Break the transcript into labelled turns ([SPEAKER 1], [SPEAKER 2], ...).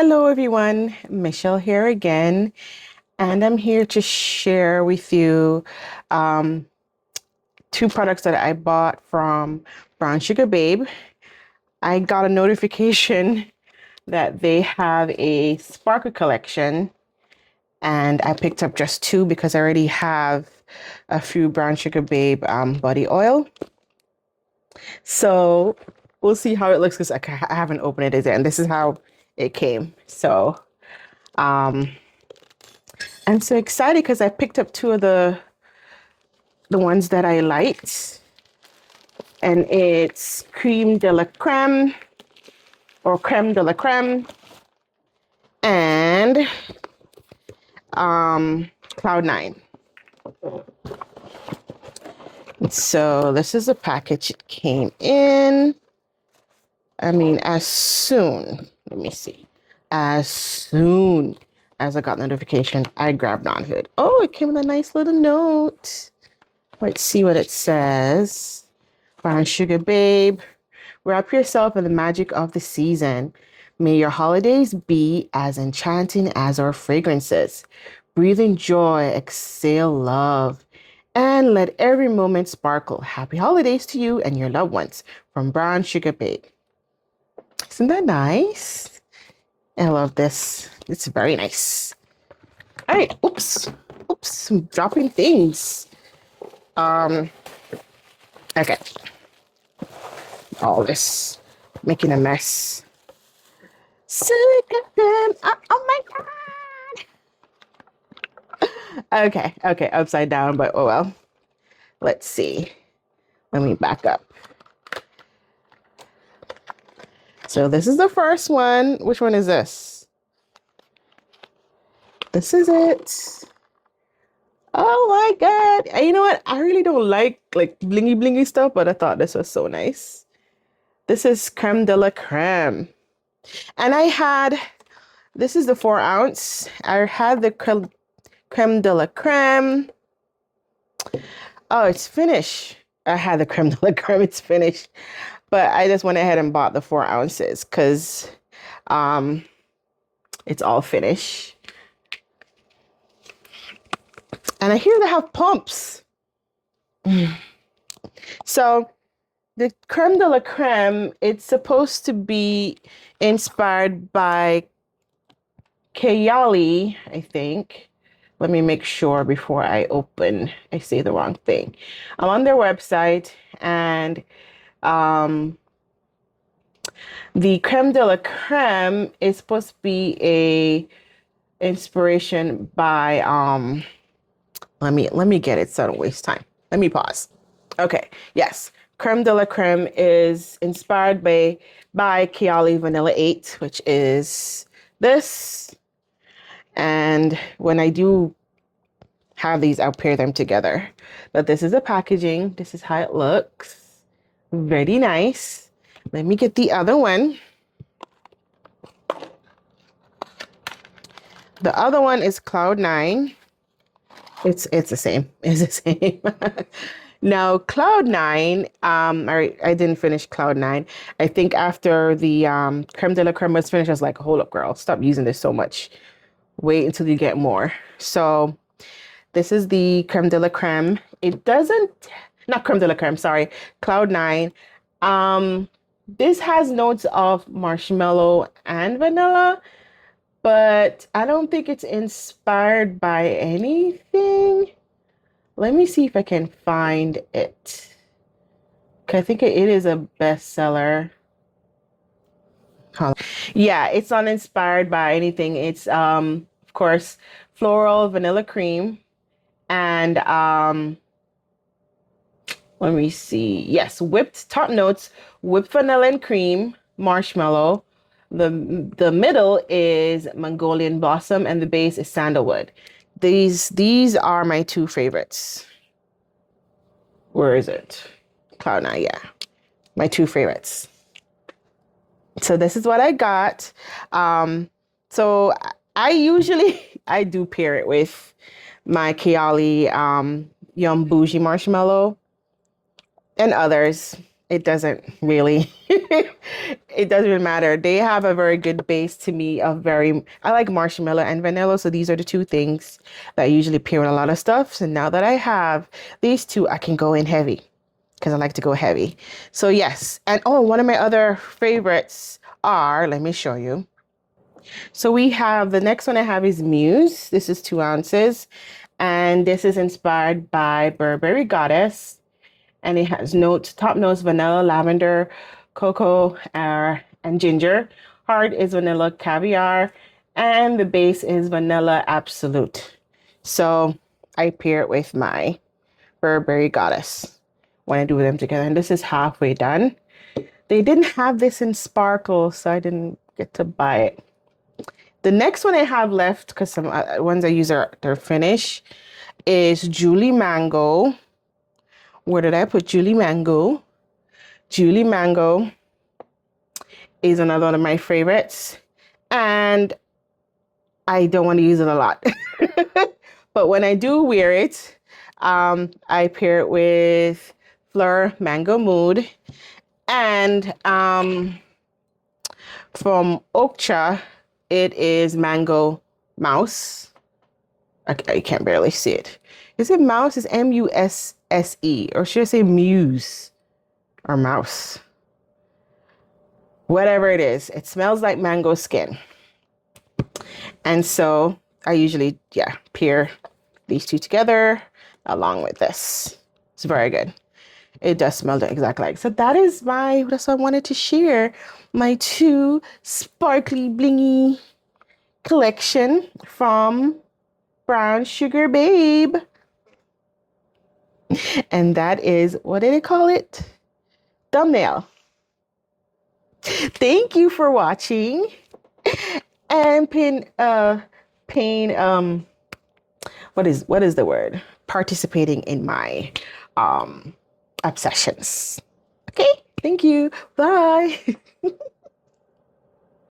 [SPEAKER 1] Hello, everyone. Michelle here again, and I'm here to share with you um, two products that I bought from Brown Sugar Babe. I got a notification that they have a sparkle collection, and I picked up just two because I already have a few Brown Sugar Babe body oil. So we'll see how it looks because I haven't opened it yet, and this is how it came. So um, I'm so excited because I picked up two of the ones that I liked, and it's Creme de la Creme or Creme de la Creme and Cloud9. So this is the package it came in. I mean, let me see, as soon as I got notification, I grabbed onto it. Oh, it came with a nice little note. Let's see what it says. Brown Sugar Babe, wrap yourself in the magic of the season. May your holidays be as enchanting as our fragrances. Breathe in joy, exhale love, and let every moment sparkle. Happy holidays to you and your loved ones from Brown Sugar Babe. Isn't that nice? I love this. It's very nice. All right. Oops. I'm dropping things. Okay. All this making a mess. Silicone. Oh my God. Okay, upside down, but oh well. Let's see. Let me back up. So this is the first one. Which one is this? This is it. Oh my God. And you know what? I really don't like blingy stuff, but I thought this was so nice. This is Creme de la Creme. And this is the 4-ounce. I had the Creme de la Creme. Oh, it's finished. I had the Creme de la Creme. It's finished. But I just went ahead and bought the 4 ounces because it's all finished. And I hear they have pumps. So the Creme de la Creme, it's supposed to be inspired by Kayali, I think. Let me make sure before I say the wrong thing. I'm on their website, and the Creme de la Creme is supposed to be a inspiration by let me get it so I don't waste time. Let me pause. Okay, yes. Creme de la Creme is inspired by Kayali Vanilla 8, which is this. And when I do have these, I'll pair them together. But this is the packaging. This is how it looks. Very nice. Let me get the other one. The other one is Cloud9. It's the same. It's the same. Now, Cloud9, I didn't finish Cloud9. I think after the Creme de la Creme was finished, I was like, hold up, girl, stop using this so much. Wait until you get more. So this is the Creme de la Creme. Not Creme de la Creme, sorry, Cloud9. This has notes of marshmallow and vanilla, but I don't think it's inspired by anything. Let me see if I can find it. I think it is a bestseller. Yeah, it's not inspired by anything. It's of course floral vanilla cream and let me see. Yes, whipped top notes, whipped vanilla and cream, marshmallow. The middle is Mongolian blossom and the base is sandalwood. These are my two favorites. Where is it? Cloud9, yeah. My two favorites. So this is what I got. So I do pair it with my Kayali Yum Bougie marshmallow and others. it doesn't really it doesn't even matter. They have a very good base to me of very I like marshmallow and vanilla, so these are the two things that I usually pair with a lot of stuff. So now that I have these two, I can go in heavy because I like to go heavy. So yes, and oh, one of my other favorites are, let me show you. So we have the next one I have is Muse. This is 2 ounces, and this is inspired by Burberry Goddess, and it has notes, top notes, vanilla, lavender, cocoa, and ginger. Heart is vanilla caviar, and the base is vanilla absolute. So I pair it with my Burberry Goddess when I do them together, and this is halfway done. They didn't have this in sparkle, so I didn't get to buy it. The next one I have left, because some ones I use are they're finished, is Julie Mango. Where did I put Julie Mango? Julie Mango is another one of my favorites, and I don't want to use it a lot. But when I do wear it, I pair it with Fleur Mango Mood, and from Okcha, it is Mango Mouse. I can't barely see it. Is it mouse? Is Muse, or should I say Muse or mouse? Whatever it is, it smells like mango skin. And so I usually, yeah, pair these two together along with this. It's very good. It does smell exactly like. So that's what I wanted to share. My two sparkly blingy collection from Brown Sugar Babe. And that is, what did I call it? Thumbnail. Thank you for watching and what is the word? Participating in my obsessions. Okay, thank you. Bye.